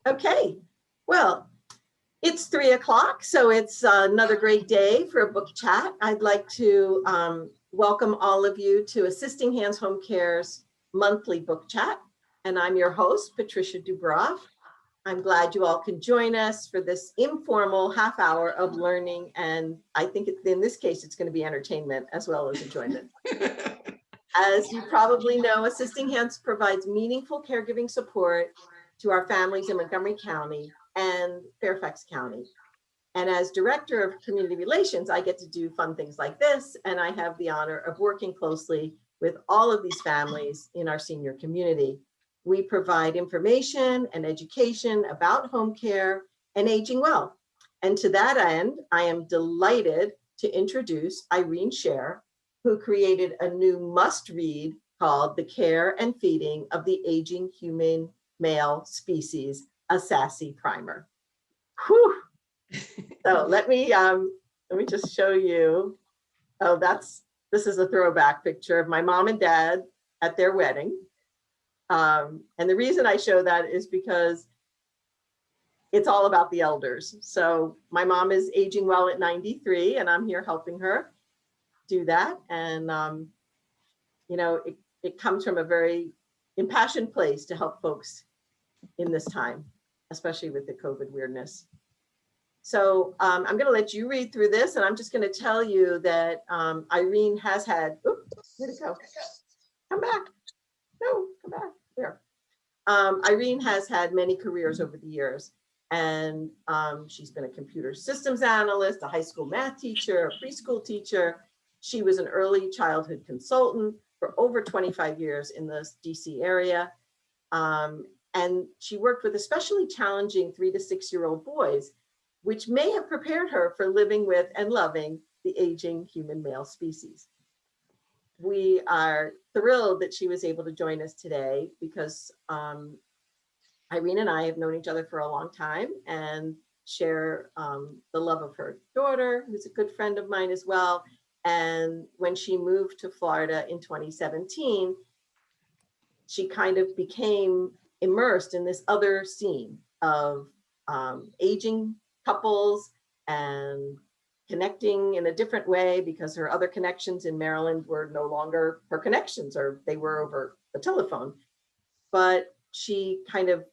Okay, well, it's 3 o'clock, so it's another great day for a book chat. I'd like to welcome all of you to Assisting Hands Home Care's monthly book chat. And I'm your host, Patricia Dubroff. I'm glad you all can join us for this informal half hour of learning. And I think in this case, it's going to be entertainment as well as enjoyment. As you probably know, Assisting Hands provides meaningful caregiving support to our families in Montgomery County and Fairfax County. And as Director of Community Relations, I get to do fun things like this, and I have the honor of working closely with all of these families in our senior community. We provide information and education about home care and aging well. And to that end, I am delighted to introduce Irene Shere, who created a new must-read called The Care and Feeding of the Aging Human Male Species, a Sassy primer. Whew. So let me just show you. Oh, this is a throwback picture of my mom and dad at their wedding. And the reason I show that is because it's all about the elders. So my mom is aging well at 93, and I'm here helping her do that. And it comes from a very impassioned place to help folks in this time, especially with the COVID weirdness. So I'm going to let you read through this, and I'm just going to tell you that Irene has had, oops, where'd it go? Come back. No, come back. There. Irene has had many careers over the years, and she's been a computer systems analyst, a high school math teacher, a preschool teacher. She was an early childhood consultant for over 25 years in the DC area. And she worked with especially challenging 3 to 6 year old boys, which may have prepared her for living with and loving the aging human male species. We are thrilled that she was able to join us today because Irene and I have known each other for a long time and share the love of her daughter, who's a good friend of mine as well. And when she moved to Florida in 2017, she kind of became immersed in this other scene of aging couples and connecting in a different way, because her other connections in Maryland were no longer her connections, or they were over the telephone. But she kind of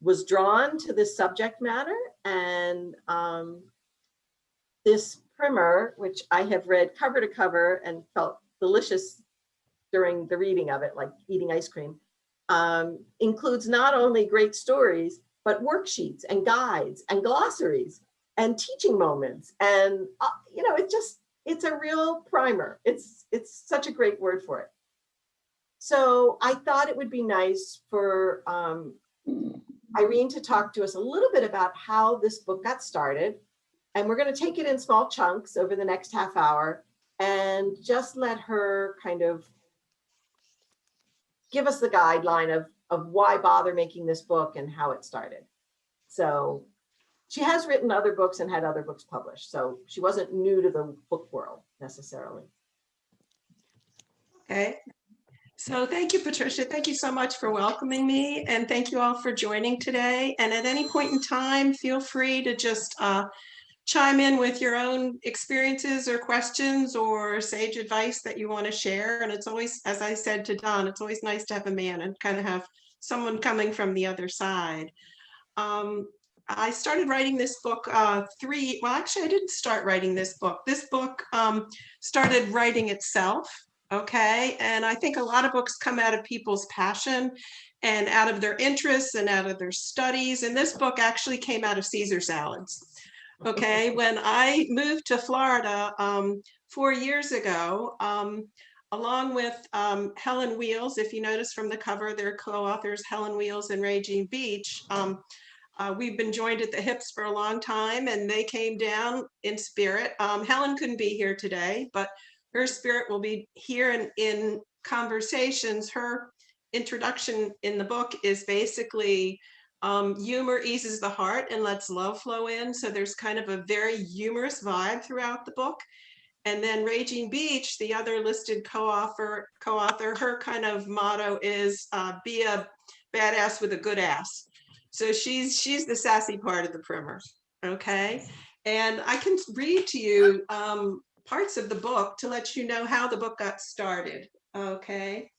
was drawn to this subject matter, and this primer, which I have read cover to cover and felt delicious during the reading of it, like eating ice cream, includes not only great stories, but worksheets and guides and glossaries and teaching moments. And, it's a real primer. It's such a great word for it. So I thought it would be nice for Irene to talk to us a little bit about how this book got started. And we're going to take it in small chunks over the next half hour and just let her kind of give us the guideline of why bother making this book and how it started. So she has written other books and had other books published, so she wasn't new to the book world necessarily. Okay. So thank you, Patricia. Thank you so much for welcoming me, and thank you all for joining today. And at any point in time, feel free to just chime in with your own experiences or questions or sage advice that you want to share. And it's always, as I said to Don, it's always nice to have a man and kind of have someone coming from the other side. I started writing this book actually I didn't start writing this book. This book started writing itself. Okay. And I think a lot of books come out of people's passion and out of their interests and out of their studies. And this book actually came out of Caesar salads. Okay. When I moved to Florida 4 years ago, along with Helen Wheels, if you notice from the cover, they're co-authors, Helen Wheels and Regine Beach. We've been joined at the hips for a long time, and they came down in spirit. Helen couldn't be here today, but her spirit will be here in conversations. Her introduction in the book is basically humor eases the heart and lets love flow in. So there's kind of a very humorous vibe throughout the book. And then Regine Beach, the other listed co-author, her kind of motto is be a badass with a good ass. So she's the sassy part of the primer. Okay. And I can read to you parts of the book to let you know how the book got started. Okay.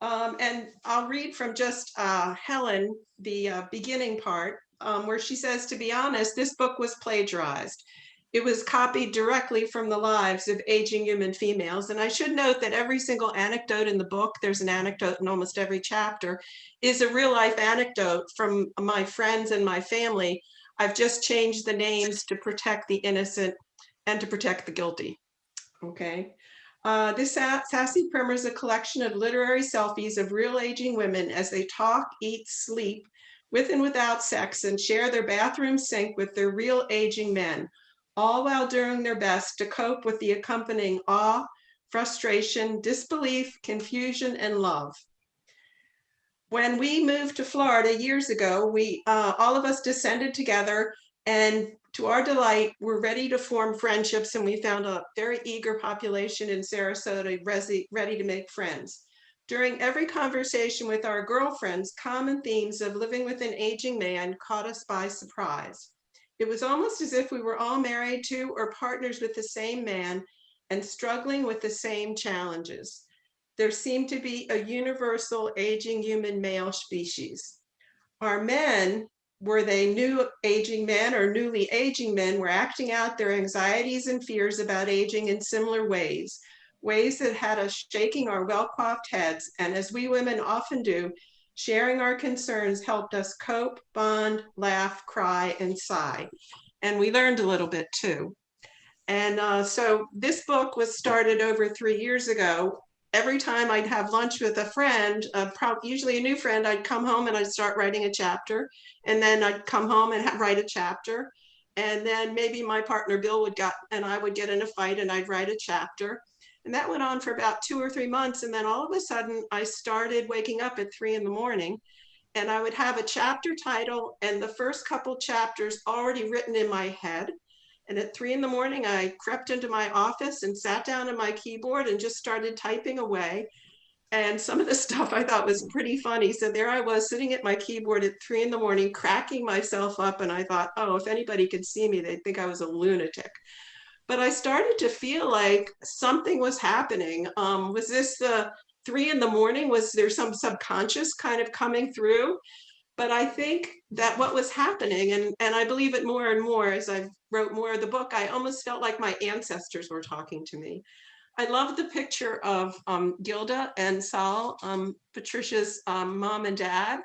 And I'll read from just Helen, the beginning part, where she says, to be honest, this book was plagiarized. It was copied directly from the lives of aging human females. And I should note that every single anecdote in the book, there's an anecdote in almost every chapter, is a real life anecdote from my friends and my family. I've just changed the names to protect the innocent and to protect the guilty. Okay. This Sassy Primer is a collection of literary selfies of real aging women as they talk, eat, sleep, with and without sex, and share their bathroom sink with their real aging men, all while doing their best to cope with the accompanying awe, frustration, disbelief, confusion, and love. When we moved to Florida years ago, we all of us descended together, and to our delight, we're ready to form friendships, and we found a very eager population in Sarasota ready to make friends. During every conversation with our girlfriends, common themes of living with an aging man caught us by surprise. It was almost as if we were all married to or partners with the same man and struggling with the same challenges. There seemed to be a universal aging human male species. Our men, were they new aging men or newly aging men, were acting out their anxieties and fears about aging in similar ways, ways that had us shaking our well-coiffed heads, and as we women often do, sharing our concerns helped us cope, bond, laugh, cry, and sigh. And we learned a little bit too. And so this book was started over 3 years ago. Every time I'd have lunch with a friend, usually a new friend, I'd come home and I'd start writing a chapter. And then I'd come home and write a chapter. And then maybe my partner Bill and I would get in a fight and I'd write a chapter. And that went on for about 2 or 3 months. And then all of a sudden I started waking up at 3 a.m. and I would have a chapter title and the first couple chapters already written in my head. And at 3 a.m, I crept into my office and sat down at my keyboard and just started typing away. And some of the stuff I thought was pretty funny. So there I was sitting at my keyboard at 3 a.m, cracking myself up. And I thought, oh, if anybody could see me, they'd think I was a lunatic. But I started to feel like something was happening. Was this the 3 a.m? Was there some subconscious kind of coming through? But I think that what was happening, and I believe it more and more as I wrote more of the book, I almost felt like my ancestors were talking to me. I love the picture of Gilda and Sal, Patricia's mom and dad.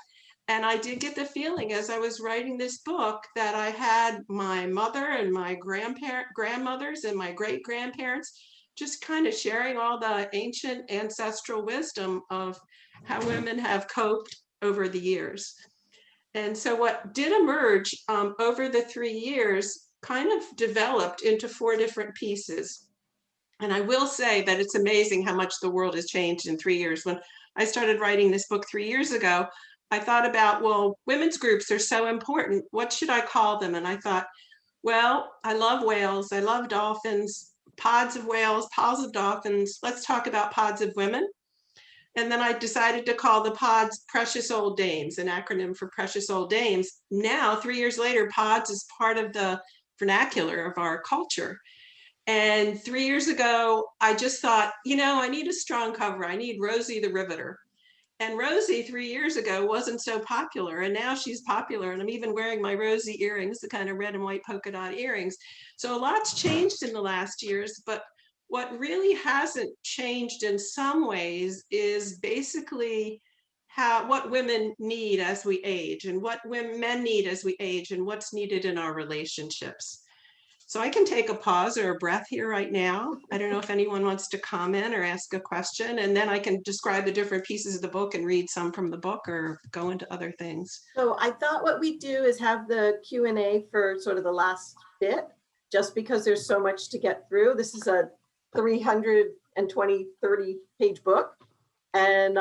And I did get the feeling as I was writing this book that I had my mother and my grandmothers and my great-grandparents just kind of sharing all the ancient ancestral wisdom of how women have coped over the years. And so what did emerge over the 3 years kind of developed into 4 different pieces. And I will say that it's amazing how much the world has changed in 3 years. When I started writing this book 3 years ago, I thought about, well, women's groups are so important. What should I call them? And I thought, well, I love whales. I love dolphins, pods of whales, pods of dolphins. Let's talk about pods of women. And then I decided to call the pods Precious Old Dames, an acronym for Precious Old Dames. Now, 3 years later, pods is part of the vernacular of our culture. And 3 years ago, I just thought, I need a strong cover. I need Rosie the Riveter. And Rosie 3 years ago wasn't so popular, and now she's popular. And I'm even wearing my Rosie earrings, the kind of red and white polka dot earrings. So a lot's changed in the last years, but what really hasn't changed in some ways is basically what women need as we age and what men need as we age and what's needed in our relationships. So I can take a pause or a breath here right now. I don't know if anyone wants to comment or ask a question, and then I can describe the different pieces of the book and read some from the book or go into other things. So I thought what we do is have the Q&A for sort of the last bit, just because there's so much to get through. This is a 320, 30 page book, and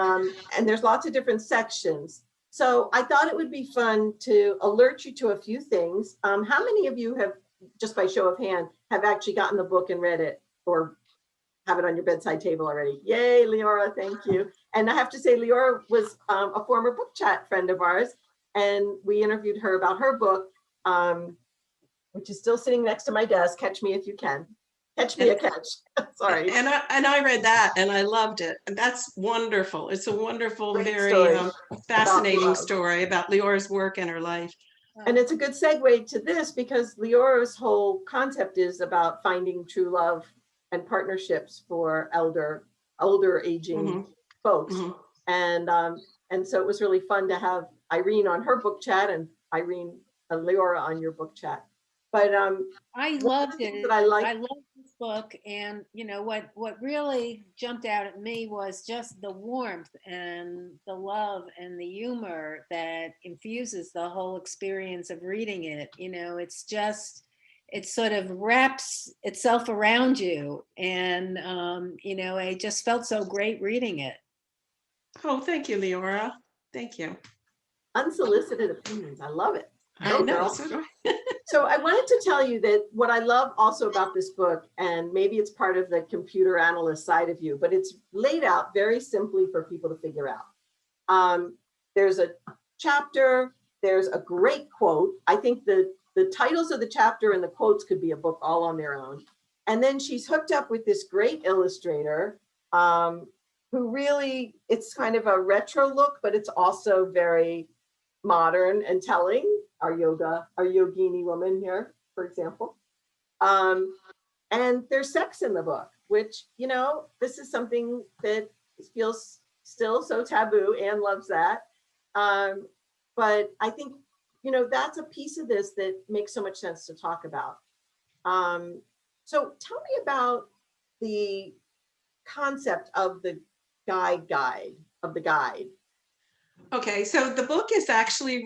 there's lots of different sections. So I thought it would be fun to alert you to a few things. How many of you have, just by show of hand, have actually gotten the book and read it or have it on your bedside table already? Yay, Leora, thank you. And I have to say, Leora was a former book chat friend of ours. and we interviewed her about her book, which is still sitting next to my desk, Catch Me If You Can. Catch Me a Catch. Sorry. And I read that and I loved it. And that's wonderful. It's a wonderful, Great very story fascinating love. story about Leora's work and her life. And it's a good segue to this because Leora's whole concept is about finding true love and partnerships for older aging folks. And so it was really fun to have Irene on her book chat and Irene and Leora on your book chat. But I loved it. that I liked. I loved this book, and what really jumped out at me was just the warmth and the love and the humor that infuses the whole experience of reading it. It's just, it sort of wraps itself around you, and I just felt so great reading it. Oh, thank you, Leora. Thank you. Unsolicited opinions. I love it. I know. So do I. So I wanted to tell you that what I love also about this book, and maybe it's part of the computer analyst side of you, but it's laid out very simply for people to figure out. There's a chapter, there's a great quote. I think the titles of the chapter and the quotes could be a book all on their own. And then she's hooked up with this great illustrator who really, it's kind of a retro look, but it's also very modern and telling. Our yogini woman here, for example. And there's sex in the book, which, this is something that feels still so taboo. Anne loves that. But I think, that's a piece of this that makes so much sense to talk about. So tell me about the concept of the guide. Okay, so the book is actually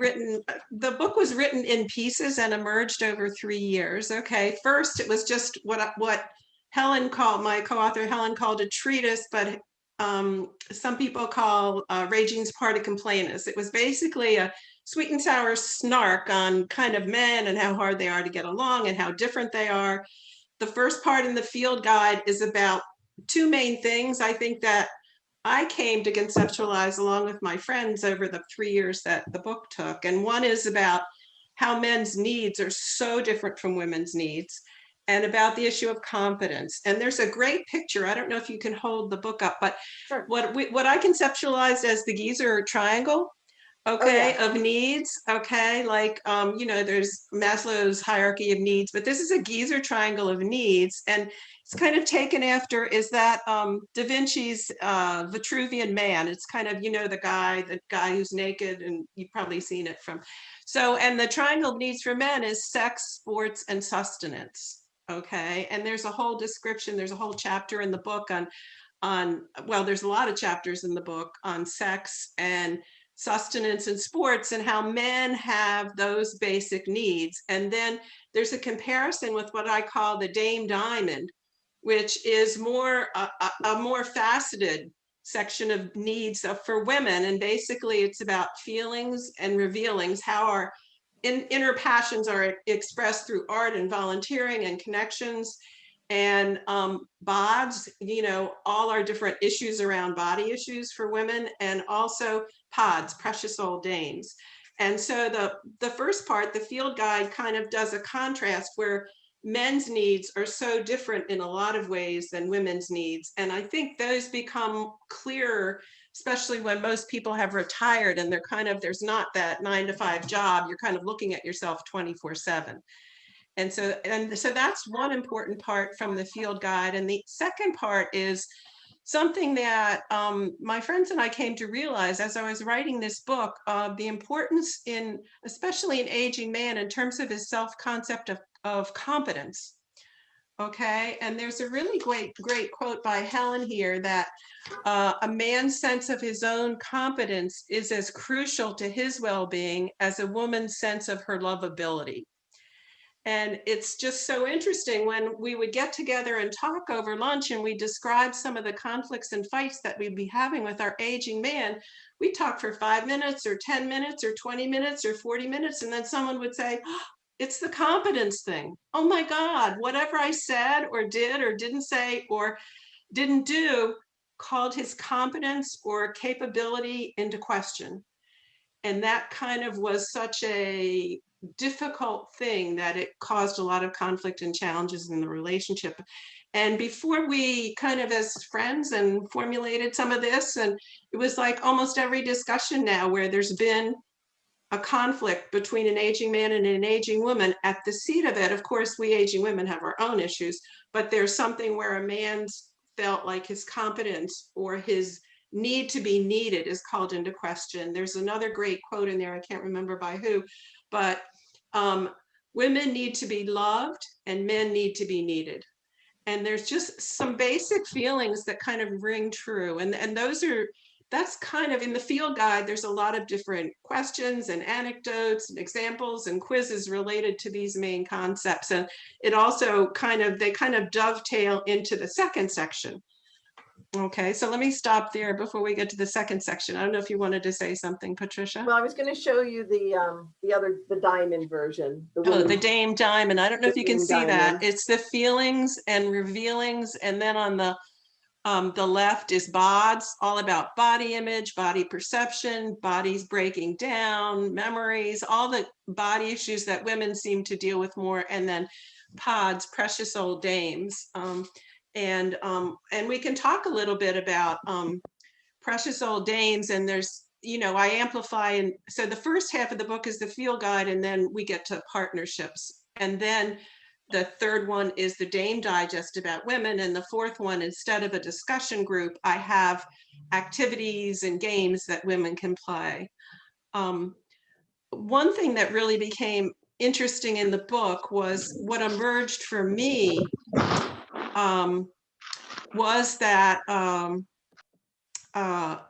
the book was written in pieces and emerged over 3 years. Okay, first it was just what Helen called, my co-author Helen called a treatise, but some people call Raging's Party Complainers. It was basically a sweet and sour snark on kind of men and how hard they are to get along and how different they are. The first part in the field guide is about two main things, I think, that I came to conceptualize along with my friends over the 3 years that the book took. And one is about how men's needs are so different from women's needs, and about the issue of competence. And there's a great picture. I don't know if you can hold the book up, but Sure. what I conceptualized as the Geezer triangle, okay, of needs, okay, like, there's Maslow's hierarchy of needs, but this is a Geezer triangle of needs. And it's kind of taken after, is that Da Vinci's Vitruvian Man. It's kind of, the guy who's naked, and you've probably seen it from. So, and the triangle of needs for men is sex, sports, and sustenance. Okay, and there's a whole description, there's a whole chapter in the book well, there's a lot of chapters in the book on sex and sustenance and sports and how men have those basic needs. And then there's a comparison with what I call the Dame Diamond, which is more a more faceted section of needs for women. And basically it's about feelings and revealings, how our inner passions are expressed through art and volunteering and connections, and bods, all our different issues around body issues for women, and also pods, precious old dames. And so the first part, the field guide, kind of does a contrast where men's needs are so different in a lot of ways than women's needs. And I think those become clearer, especially when most people have retired and there's not that 9-to-5 job. You're kind of looking at yourself 24/7. And so that's one important part from the field guide. And the second part is something that my friends and I came to realize as I was writing this book, the importance especially in aging man, in terms of his self-concept of competence. Okay, and there's a really great quote by Helen here that a man's sense of his own competence is as crucial to his well-being as a woman's sense of her lovability. And it's just so interesting when we would get together and talk over lunch and we describe some of the conflicts and fights that we'd be having with our aging man. We talk for 5 minutes or 10 minutes or 20 minutes or 40 minutes. And then someone would say, oh, it's the competence thing. Oh my God, whatever I said or did or didn't say or didn't do called his competence or capability into question. And that kind of was such a difficult thing that it caused a lot of conflict and challenges in the relationship. And before we kind of as friends and formulated some of this, and it was like almost every discussion now where there's been a conflict between an aging man and an aging woman, at the seat of it, of course, we aging women have our own issues, but there's something where a man's felt like his competence or his need to be needed is called into question. There's another great quote in there, I can't remember by who, but women need to be loved and men need to be needed. And there's just some basic feelings that kind of ring true. And that's kind of in the field guide. There's a lot of different questions and anecdotes and examples and quizzes related to these main concepts. And it also they kind of dovetail into the second section. Okay, so let me stop there before we get to the second section. I don't know if you wanted to say something, Patricia. Well, I was going to show you the diamond version. The Dame Diamond. I don't know if you can see Diamond. that. It's the feelings and revealings, and then on the left is BODS, all about body image, body perception, bodies breaking down, memories, all the body issues that women seem to deal with more, and then PODS, precious old dames. And we can talk a little bit about precious old dames, and there's, I amplify, and so the first half of the book is the field guide, and then we get to partnerships, and then the third one is the Dame Digest about women, and the fourth one, instead of a discussion group, I have activities and games that women can play. One thing that really became interesting in the book was what emerged for me was that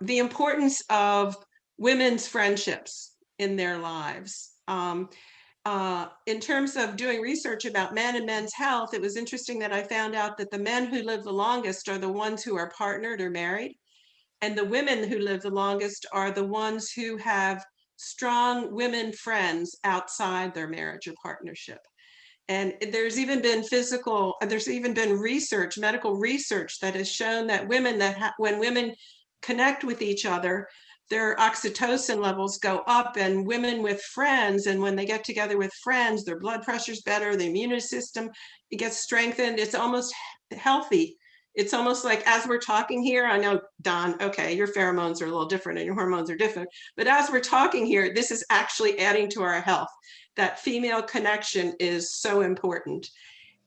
the importance of women's friendships in their lives. In terms of doing research about men and men's health, it was interesting that I found out that the men who live the longest are the ones who are partnered or married, and the women who live the longest are the ones who have strong women friends outside their marriage or partnership. And there's even been research, medical research, that has shown that women when women connect with each other, their oxytocin levels go up, and women with friends, and when they get together with friends, their blood pressure's better, the immune system, it gets strengthened. It's almost healthy. It's almost like, as we're talking here, I know, Don, okay, your pheromones are a little different and your hormones are different, but as we're talking here, this is actually adding to our health. That female connection is so important.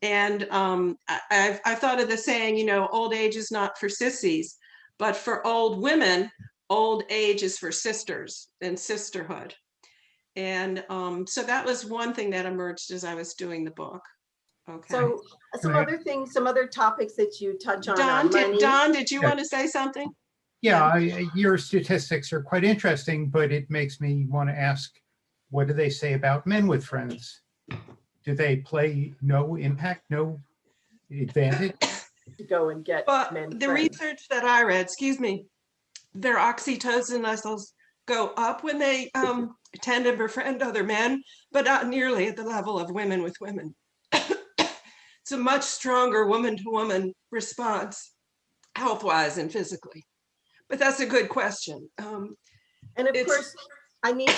And I thought of the saying, old age is not for sissies, but for old women, old age is for sisters and sisterhood. And so that was one thing that emerged as I was doing the book. Okay. So some other topics that you touch on. Don, did you want to say something? Yeah, your statistics are quite interesting, but it makes me want to ask, what do they say about men with friends? Do they play no impact, no advantage? To go and get men the friends. research that I read, their oxytocin levels go up when they tend to befriend other men, but not nearly at the level of women with women. It's a much stronger woman-to-woman response, health-wise and physically. But that's a good question. And of course, I need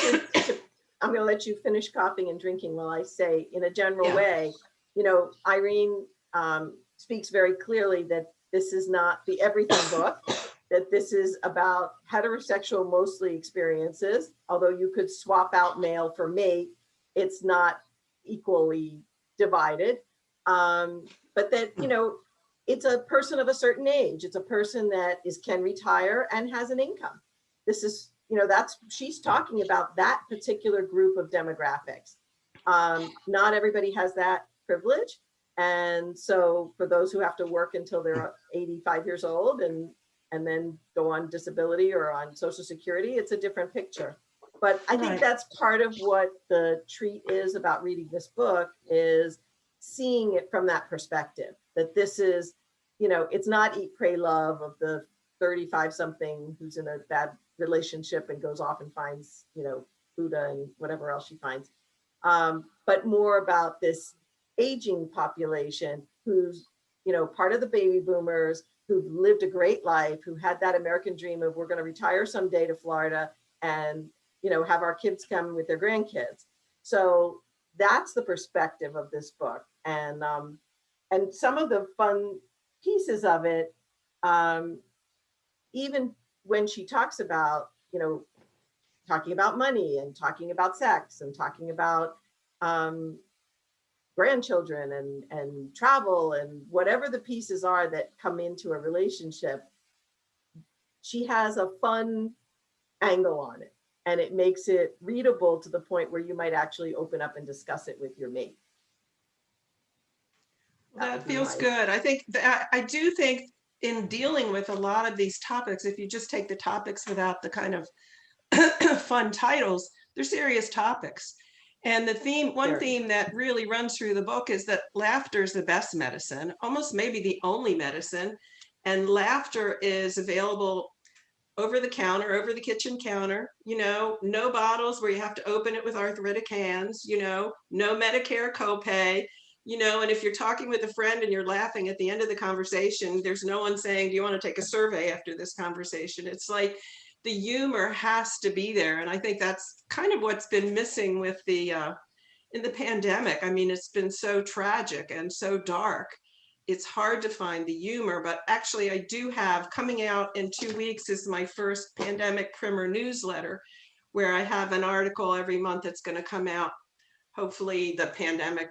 I'm going to let you finish coughing and drinking while I say, in a general way, Irene speaks very clearly that this is not the everything book, that this is about heterosexual mostly experiences. Although you could swap out male for mate, it's not equally divided. But that, it's a person of a certain age. It's a person that can retire and has an income. This is, she's talking about that particular group of demographics. Not everybody has that privilege. And so for those who have to work until they're 85 years old and then go on disability or on Social Security, it's a different picture. But I think that's part of what the treat is about reading this book, is seeing it from that perspective, that this is, it's not eat, pray, love of the 35 something who's in a bad relationship and goes off and finds, Buddha and whatever else she finds, but more about this aging population who's, part of the baby boomers who've lived a great life, who had that American dream of, we're going to retire someday to Florida and have our kids come with their grandkids. So that's the perspective of this book. And some of the fun pieces of it, even when she talks about, talking about money and talking about sex and talking about grandchildren and travel and whatever the pieces are that come into a relationship, she has a fun angle on it, and it makes it readable to the point where you might actually open up and discuss it with your mate. That feels good. I think that I do think in dealing with a lot of these topics, if you just take the topics without the kind of fun titles, they're serious topics. And one theme that really runs through the book is that laughter is the best medicine, almost maybe the only medicine. And laughter is available over the counter, over the kitchen counter, no bottles where you have to open it with arthritic hands, no Medicare copay, and if you're talking with a friend and you're laughing at the end of the conversation, there's no one saying, do you want to take a survey after this conversation? It's like the humor has to be there. And I think that's kind of what's been missing with in the pandemic. I mean, it's been so tragic and so dark. It's hard to find the humor, but actually I do have, coming out in 2 weeks is my first pandemic primer newsletter, where I have an article every month that's going to come out. Hopefully the pandemic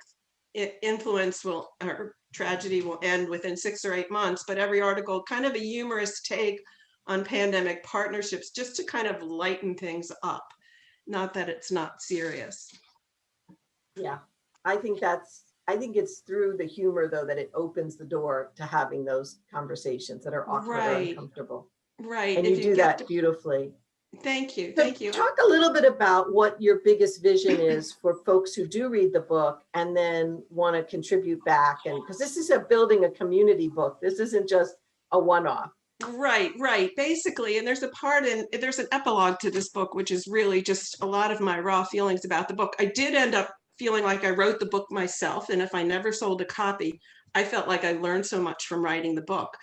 influence or tragedy will end within 6 or 8 months, but every article kind of a humorous take on pandemic partnerships, just to kind of lighten things up. Not that it's not serious. Yeah, I think it's through the humor, though, that it opens the door to having those conversations that are awkward or uncomfortable. Right. And you do that beautifully. Thank you. So Thank you. Talk a little bit about what your biggest vision is for folks who do read the book and then want to contribute back. And because this is building a community book, this isn't just a one-off. Right. Basically, and there's an epilogue to this book, which is really just a lot of my raw feelings about the book. I did end up feeling like I wrote the book myself. And if I never sold a copy, I felt like I learned so much from writing the book.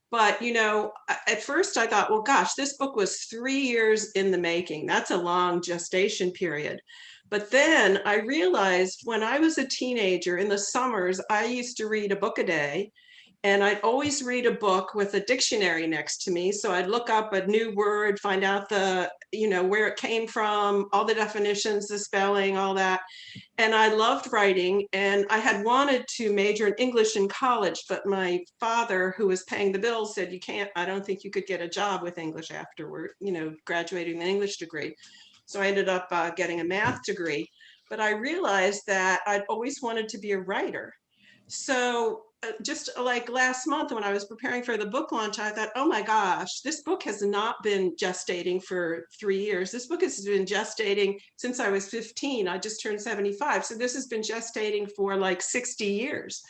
But, at first I thought, well, gosh, this book was 3 years in the making. That's a long gestation period. But then I realized when I was a teenager in the summers, I used to read a book a day. And I'd always read a book with a dictionary next to me. So I'd look up a new word, find out where it came from, all the definitions, the spelling, all that. And I loved writing, and I had wanted to major in English in college, but my father, who was paying the bills, said, I don't think you could get a job with English afterward, graduating with an English degree. So I ended up getting a math degree, but I realized that I'd always wanted to be a writer. So just like last month when I was preparing for the book launch, I thought, oh my gosh, this book has not been gestating for 3 years. This book has been gestating since I was 15. I just turned 75. So this has been gestating for like 60 years.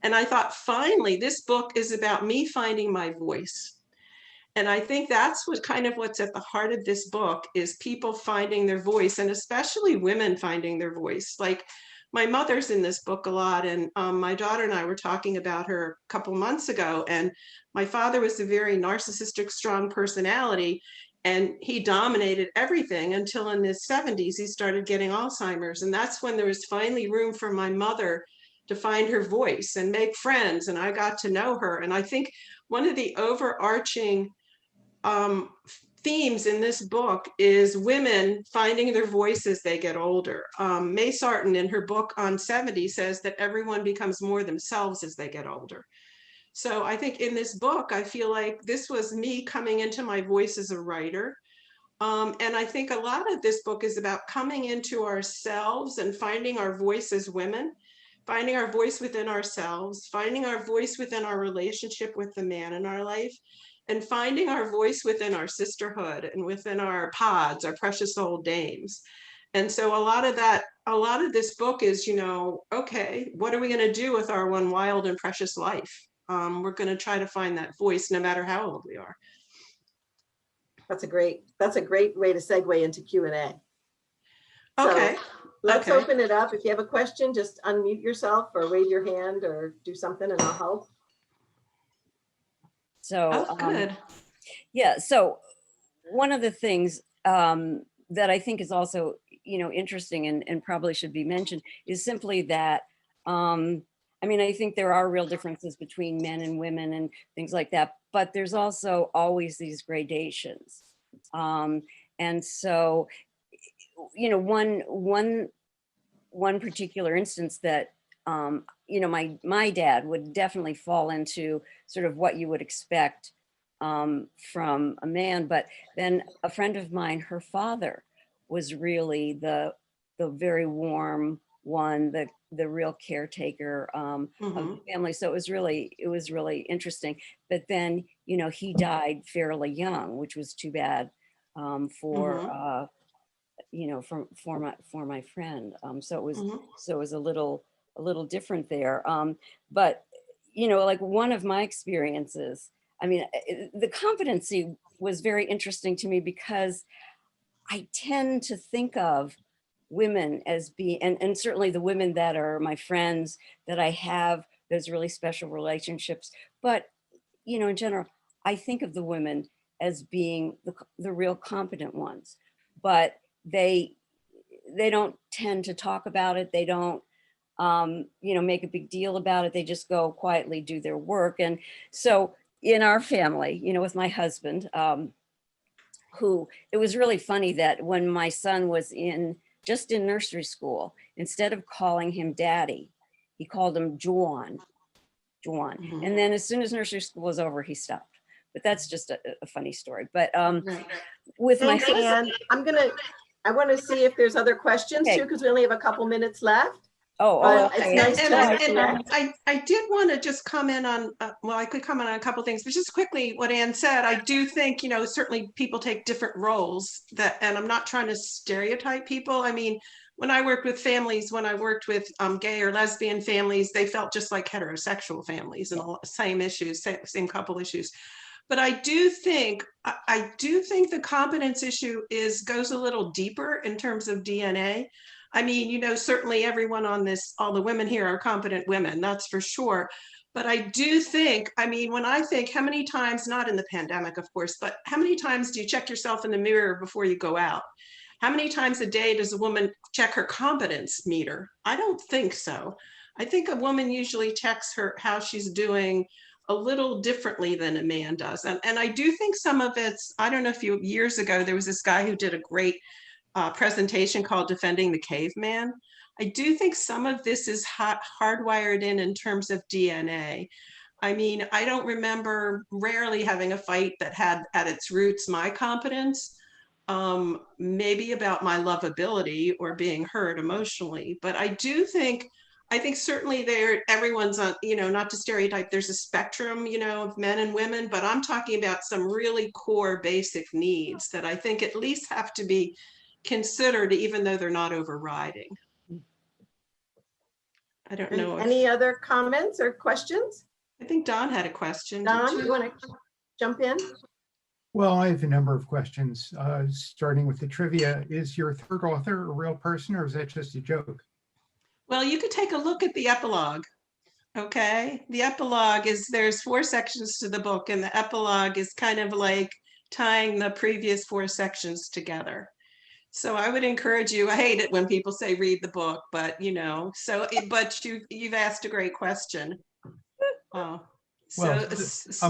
And I thought, finally, this book is about me finding my voice. And I think that's what's at the heart of this book is people finding their voice, and especially women finding their voice. Like, my mother's in this book a lot, and my daughter and I were talking about her a couple months ago, and my father was a very narcissistic, strong personality, and he dominated everything until in his 70s, he started getting Alzheimer's. And that's when there was finally room for my mother to find her voice and make friends, and I got to know her. And I think one of the overarching themes in this book is women finding their voice as they get older. May Sarton in her book on 70 says that everyone becomes more themselves as they get older. So I think in this book, I feel like this was me coming into my voice as a writer. And I think a lot of this book is about coming into ourselves and finding our voice as women, finding our voice within ourselves, finding our voice within our relationship with the man in our life, and finding our voice within our sisterhood and within our pods, our precious old dames. And so a lot of this book is, okay, what are we going to do with our one wild and precious life? We're going to try to find that voice no matter how old we are. That's a great way to segue into Q&A. Okay. So let's open it up. If you have a question, just unmute yourself or wave your hand or do something and I'll help. So good. yeah, so one of the things that I think is also, interesting and probably should be mentioned is simply that, I mean, I think there are real differences between men and women and things like that, but there's also always these gradations. And so, one particular instance that, my dad would definitely fall into sort of what you would expect from a man, but then a friend of mine, her father was really the very warm one, the real caretaker of the family. So it was really interesting. But then, he died fairly young, which was too bad for for my friend. So it was a little different there. But like one of my experiences, I mean, the competency was very interesting to me because I tend to think of women as being, and certainly the women that are my friends that I have those really special relationships. But, in general, I think of the women as being the real competent ones, but they don't tend to talk about it. They don't, make a big deal about it. They just go quietly do their work. And so in our family, with my husband, who, it was really funny that when my son was just in nursery school, instead of calling him daddy, he called him Juan. And then as soon as nursery school was over, he stopped. But that's just a funny story. But with my Thanks, Anne. I want to see if there's other questions too, because we only have a couple minutes left. Okay. It's nice to connect. I did want to just comment on, I could comment on a couple things, but just quickly what Anne said, I do think, certainly people take different roles and I'm not trying to stereotype people. I mean, when I worked with families, when I worked with gay or lesbian families, they felt just like heterosexual families and all same issues, same couple issues. But I do think the competence issue goes a little deeper in terms of DNA. I mean, certainly everyone on this, all the women here are competent women, that's for sure. But I do think, I mean, when I think how many times, not in the pandemic, of course, but how many times do you check yourself in the mirror before you go out? How many times a day does a woman check her competence meter? I don't think so. I think a woman usually checks how she's doing a little differently than a man does. And I do think some of it's, I don't know if years ago, there was this guy who did a great presentation called Defending the Caveman. I do think some of this is hardwired in terms of DNA. I mean, I don't remember rarely having a fight that had at its roots my competence, maybe about my lovability or being hurt emotionally. But I think certainly everyone's on, not to stereotype, there's a spectrum, of men and women, but I'm talking about some really core basic needs that I think at least have to be considered, even though they're not overriding. I don't know. Any other comments or questions? I think Don had a question. Don, you want to jump in? Well, I have a number of questions, starting with the trivia. Is your third author a real person or is that just a joke? Well, you could take a look at the epilogue. Okay. The epilogue there's 4 sections to the book, and the epilogue is kind of like tying the previous 4 sections together. So I would encourage you, I hate it when people say read the book, but but you've asked a great question. I'm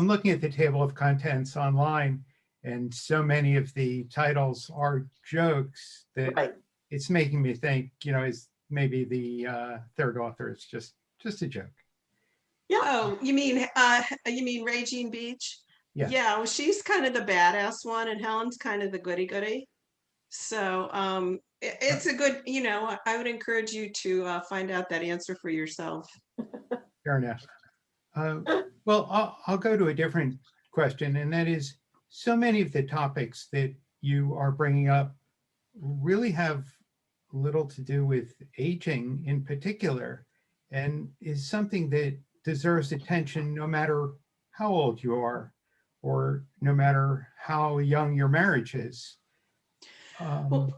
looking at the table of contents online, and so many of the titles are jokes that it's making me think, is maybe the third author is just a joke. Yeah. Oh, you mean Regine Beach? Yeah. Yeah, well, she's kind of the badass one, and Helen's kind of the goody-goody. So it's a good, I would encourage you to find out that answer for yourself. Fair enough. Well, I'll go to a different question, and that is, so many of the topics that you are bringing up really have little to do with aging in particular, and is something that deserves attention no matter how old you are, or no matter how young your marriage is. Well,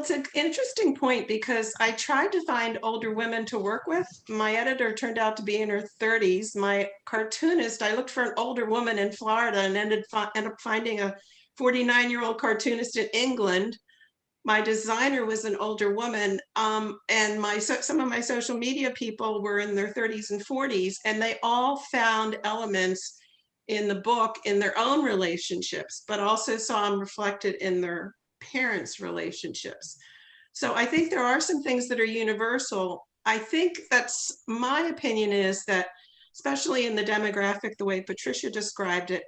it's an interesting point because I tried to find older women to work with. My editor turned out to be in her 30s. My cartoonist, I looked for an older woman in Florida and ended up finding a 49-year-old cartoonist in England. my designer was an older woman, and some of my social media people were in their 30s and 40s, and they all found elements in the book in their own relationships, but also saw them reflected in their parents' relationships. So I think there are some things that are universal. I think that's my opinion, is that, especially in the demographic, the way Patricia described it,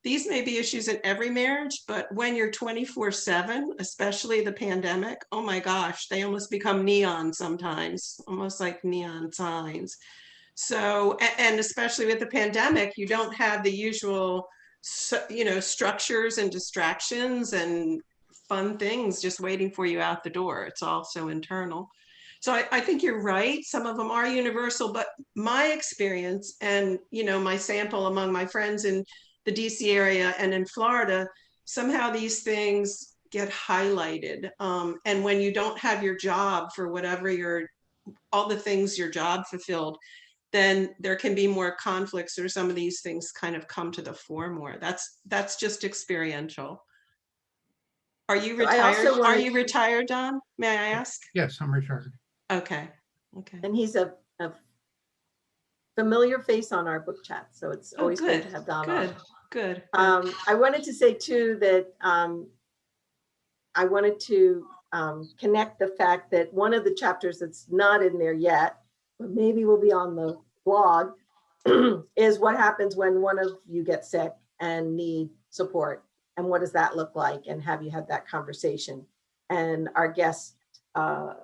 these may be issues in every marriage, but when you're 24/7, especially the pandemic, oh my gosh, they almost become neon sometimes, almost like neon signs. So, and especially with the pandemic, you don't have the usual, structures and distractions and fun things just waiting for you out the door. It's all so internal. So I think you're right. Some of them are universal, but my experience and, my sample among my friends in the DC area and in Florida, somehow these things get highlighted. And when you don't have your job for whatever all the things your job fulfilled, then there can be more conflicts, or some of these things kind of come to the fore more. That's just experiential. Are you So I retired? also Are wanted- you retired, Don? May I ask? Yes, I'm retired. Okay. Okay. And he's a familiar face on our book chat, so it's always good. great to have Don Good. on. Good. I wanted to say too that I wanted to connect the fact that one of the chapters that's not in there yet, but maybe will be on the blog, is what happens when one of you gets sick and need support, and what does that look like, and have you had that conversation? And our guest, I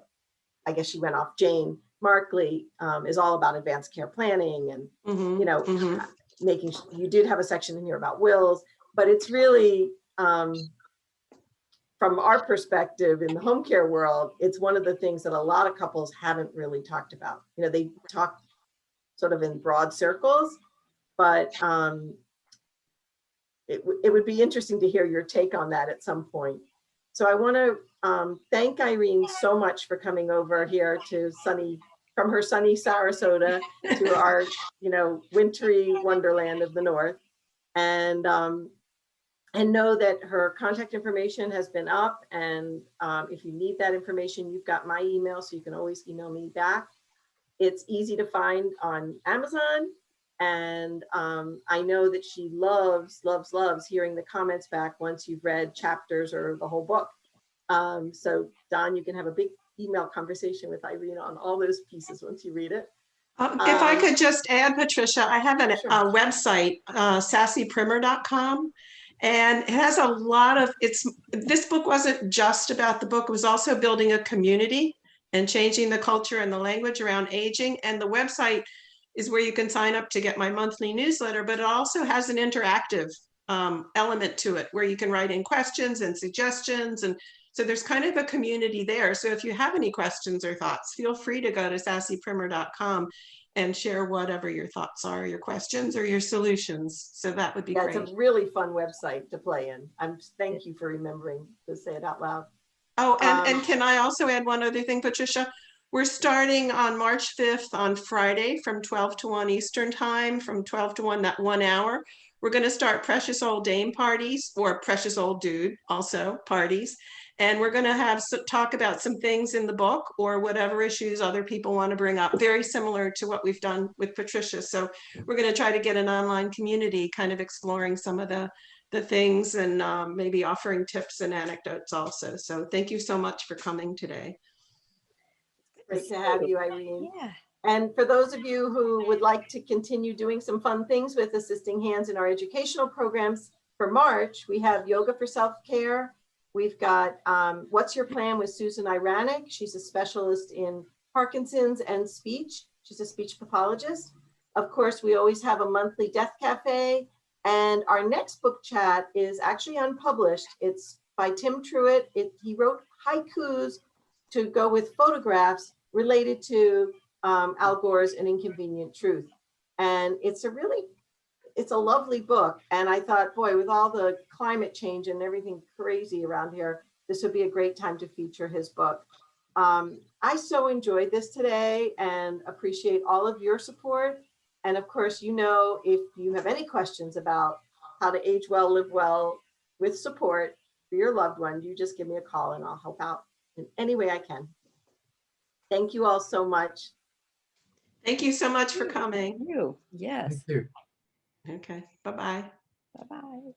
guess she went off, Jane Markley, is all about advanced care planning and making. You did have a section in here about wills, but it's really from our perspective in the home care world, it's one of the things that a lot of couples haven't really talked about. They talk sort of in broad circles, but it would be interesting to hear your take on that at some point. So I want to thank Irene so much for coming over here to from her sunny Sarasota to our, wintry wonderland of the North. And know that her contact information has been up. And if you need that information, you've got my email, so you can always email me back. It's easy to find on Amazon. And I know that she loves hearing the comments back once you've read chapters or the whole book. So Don, you can have a big email conversation with Irene on all those pieces once you read it. If I could just add, Patricia, I have a website, sassyprimer.com. And it has a lot of, this book wasn't just about the book, it was also building a community and changing the culture and the language around aging. And the website is where you can sign up to get my monthly newsletter, but it also has an interactive element to it where you can write in questions and suggestions. And so there's kind of a community there. So if you have any questions or thoughts, feel free to go to sassyprimer.com and share whatever your thoughts are, your questions or your solutions. So that would be great. It's a really fun website to play in. Thank you for remembering to say it out loud. Oh, and can I also add one other thing, Patricia? We're starting on March 5th on Friday from 12 to 1 Eastern time, from 12 to 1, that 1 hour. We're going to start Precious Old Dame parties, or Precious Old Dude also parties. And we're going to talk about some things in the book or whatever issues other people want to bring up, very similar to what we've done with Patricia. So we're going to try to get an online community kind of exploring some of the things and maybe offering tips and anecdotes also. So thank you so much for coming today. Great to have you, Irene. Yeah. And for those of you who would like to continue doing some fun things with Assisting Hands in our educational programs, for March, we have Yoga for Self-Care. We've got What's Your Plan with Susan Iranek. She's a specialist in Parkinson's and speech. She's a speech pathologist. Of course, we always have a monthly Death Cafe. And our next book chat is actually unpublished. It's by Tim Truitt. He wrote haikus to go with photographs related to Al Gore's An Inconvenient Truth. And it's a lovely book. And I thought, boy, with all the climate change and everything crazy around here, this would be a great time to feature his book. I so enjoyed this today and appreciate all of your support. And of course, if you have any questions about how to age well, live well with support for your loved one, you just give me a call and I'll help out. in any way I can. Thank you all so much. Thank you so much for coming. You, yes. Thank you. Okay, bye-bye. Bye-bye.